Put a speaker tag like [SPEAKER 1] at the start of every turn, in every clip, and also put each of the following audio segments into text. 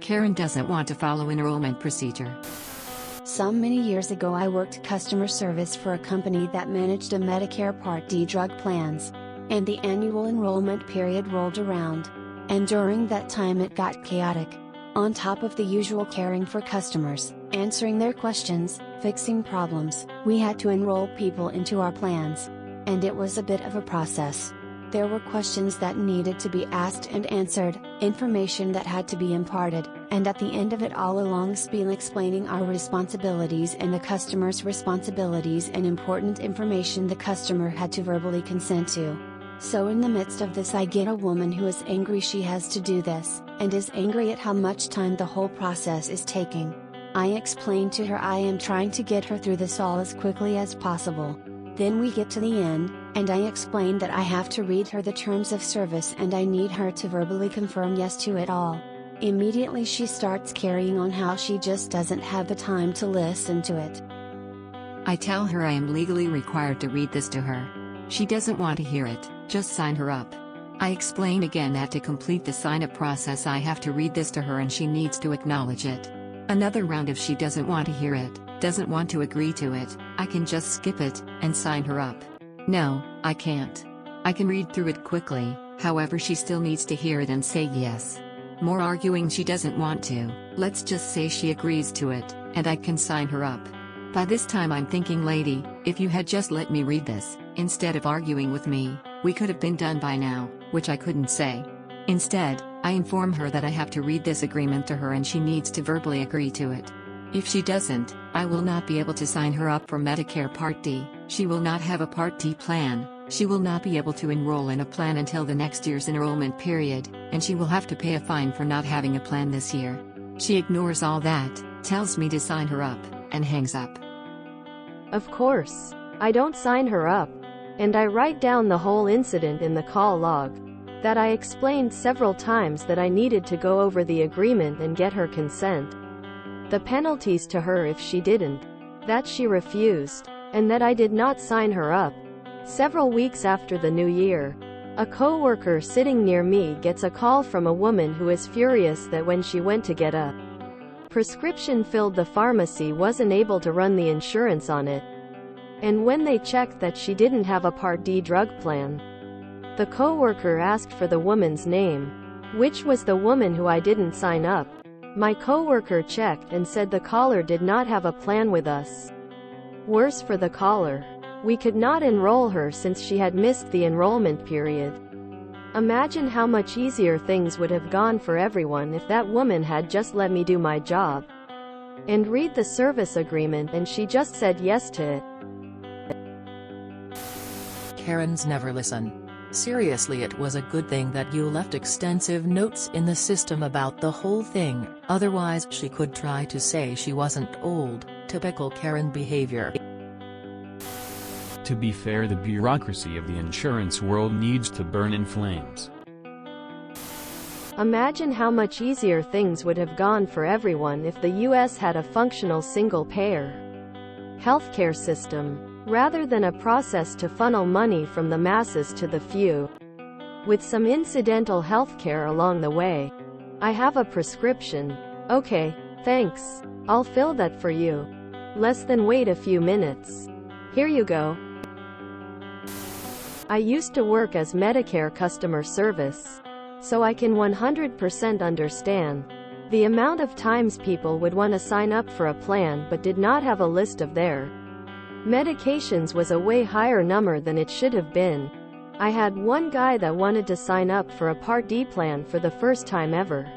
[SPEAKER 1] Karen doesn't want to follow enrollment procedure.
[SPEAKER 2] Some many years ago I worked customer service for a company that managed a Medicare Part D drug plans. And the annual enrollment period rolled around. And during that time it got chaotic. On top of the usual caring for customers, answering their questions, fixing problems, we had to enroll people into our plans. And it was a bit of a process. There were questions that needed to be asked and answered, information that had to be imparted, and at the end of it all a long spiel explaining our responsibilities and the customer's responsibilities and important information the customer had to verbally consent to. So in the midst of this I get a woman who is angry she has to do this, and is angry at how much time the whole process is taking. I explain to her I am trying to get her through this all as quickly as possible. Then we get to the end, and I explain that I have to read her the terms of service and I need her to verbally confirm yes to it all. Immediately she starts carrying on how she just doesn't have the time to listen to it.
[SPEAKER 1] I tell her I am legally required to read this to her. She doesn't want to hear it, just sign her up. I explain again that to complete the sign-up process I have to read this to her and she needs to acknowledge it. Another round if she doesn't want to hear it, doesn't want to agree to it, I can just skip it, and sign her up. No, I can't. I can read through it quickly, however she still needs to hear it and say yes. More arguing she doesn't want to, let's just say she agrees to it, and I can sign her up. By this time I'm thinking lady, if you had just let me read this, instead of arguing with me, we could have been done by now, which I couldn't say. Instead, I inform her that I have to read this agreement to her and she needs to verbally agree to it. If she doesn't, I will not be able to sign her up for Medicare Part D, she will not have a Part D plan, she will not be able to enroll in a plan until the next year's enrollment period, and she will have to pay a fine for not having a plan this year. She ignores all that, tells me to sign her up, and hangs up.
[SPEAKER 3] Of course, I don't sign her up. And I write down the whole incident in the call log. That I explained several times that I needed to go over the agreement and get her consent. The penalties to her if she didn't. That she refused. And that I did not sign her up. Several weeks after the new year, a co-worker sitting near me gets a call from a woman who is furious that when she went to get a prescription filled, the pharmacy wasn't able to run the insurance on it. And when they checked that she didn't have a Part D drug plan, the co-worker asked for the woman's name, which was the woman who I didn't sign up. My co-worker checked and said the caller did not have a plan with us. Worse for the caller, we could not enroll her since she had missed the enrollment period. Imagine how much easier things would have gone for everyone if that woman had just let me do my job and read the service agreement and she just said yes to it.
[SPEAKER 4] Karens never listen. Seriously, it was a good thing that you left extensive notes in the system about the whole thing, otherwise she could try to say she wasn't old. Typical Karen behavior.
[SPEAKER 5] To be fair, the bureaucracy of the insurance world needs to burn in flames.
[SPEAKER 3] Imagine how much easier things would have gone for everyone if the US had a functional single-payer healthcare system, rather than a process to funnel money from the masses to the few, with some incidental healthcare along the way. I have a prescription. Okay, thanks. I'll fill that for you. Less than wait a few minutes. Here you go. I used to work as Medicare customer service, so I can 100% understand the amount of times people would want to sign up for a plan but did not have a list of their medications was a way higher number than it should have been. I had one guy that wanted to sign up for a Part D plan for the first time ever.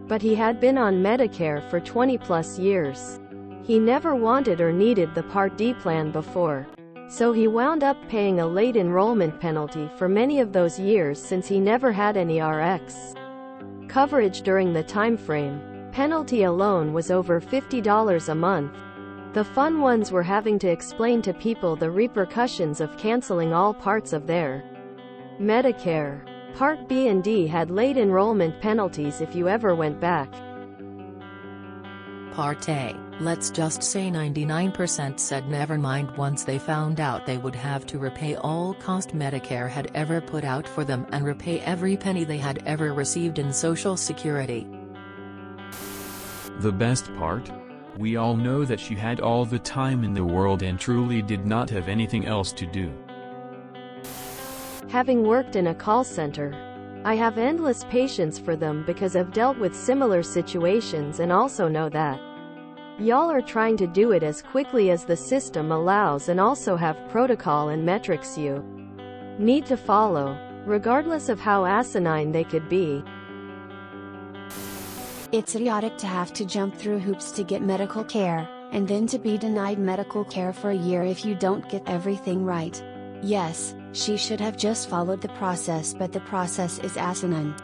[SPEAKER 3] But he had been on Medicare for 20+ years. He never wanted or needed the Part D plan before. So he wound up paying a late enrollment penalty for many of those years since he never had any RX coverage during the time frame. Penalty alone was over $50 a month. The fun ones were having to explain to people the repercussions of canceling all parts of their Medicare. Part B and D had late enrollment penalties if you ever went back.
[SPEAKER 4] Part A, let's just say 99% said never mind once they found out they would have to repay all cost Medicare had ever put out for them and repay every penny they had ever received in Social Security.
[SPEAKER 5] The best part? We all know that she had all the time in the world and truly did not have anything else to do.
[SPEAKER 3] Having worked in a call center, I have endless patience for them because I've dealt with similar situations and also know that y'all are trying to do it as quickly as the system allows and also have protocol and metrics you need to follow, regardless of how asinine they could be.
[SPEAKER 2] It's idiotic to have to jump through hoops to get medical care, and then to be denied medical care for a year if you don't get everything right. Yes, she should have just followed the process, but the process is asinine.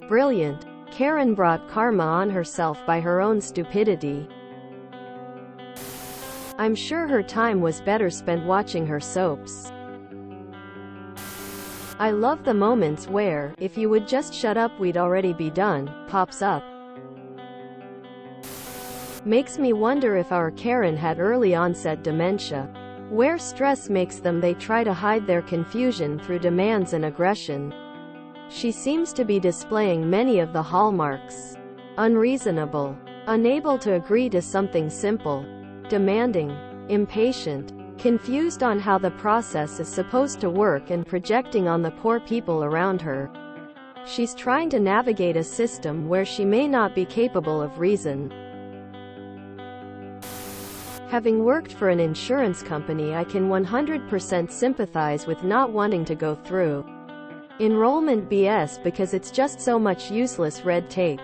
[SPEAKER 3] Brilliant. Karen brought karma on herself by her own stupidity. I'm sure her time was better spent watching her soaps. I love the moments where, if you would just shut up we'd already be done, pops up. Makes me wonder if our Karen had early onset dementia, where stress makes them they try to hide their confusion through demands and aggression. She seems to be displaying many of the hallmarks. Unreasonable, unable to agree to something simple, demanding, impatient, confused on how the process is supposed to work and projecting on the poor people around her. She's trying to navigate a system where she may not be capable of reason. Having worked for an insurance company, I can 100% sympathize with not wanting to go through enrollment BS because it's just so much useless red tape.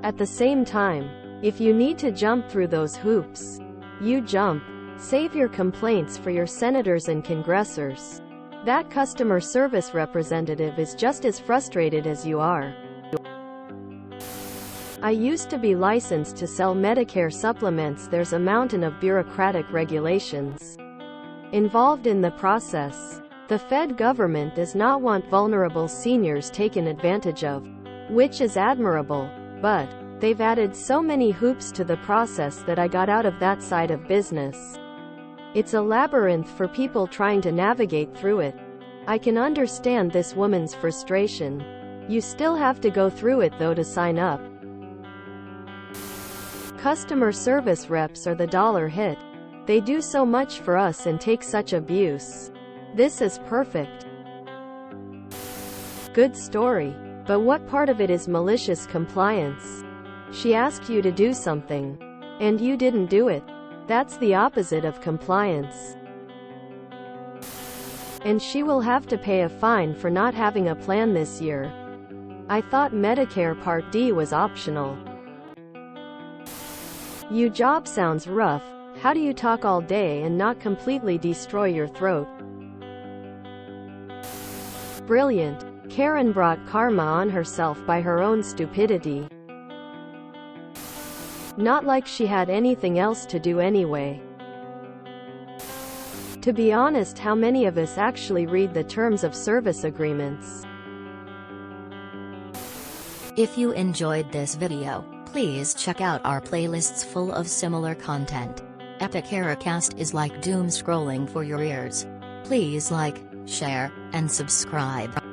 [SPEAKER 3] At the same time, if you need to jump through those hoops, you jump. Save your complaints for your senators and congressors. That customer service representative is just as frustrated as you are. I used to be licensed to sell Medicare supplements. There's a mountain of bureaucratic regulations involved in the process. The Fed government does not want vulnerable seniors taken advantage of, which is admirable, but they've added so many hoops to the process that I got out of that side of business. It's a labyrinth for people trying to navigate through it. I can understand this woman's frustration. You still have to go through it though to sign up. Customer service reps are the dollar hit. They do so much for us and take such abuse. This is perfect. Good story. But what part of it is malicious compliance? She asked you to do something, and you didn't do it. That's the opposite of compliance. And she will have to pay a fine for not having a plan this year. I thought Medicare Part D was optional. Your job sounds rough. How do you talk all day and not completely destroy your throat? Brilliant. Karen brought karma on herself by her own stupidity. Not like she had anything else to do anyway. To be honest, how many of us actually read the terms of service agreements?
[SPEAKER 1] If you enjoyed this video, please check out our playlists full of similar content. Epic Heracast is like doom scrolling for your ears. Please like, share, and subscribe.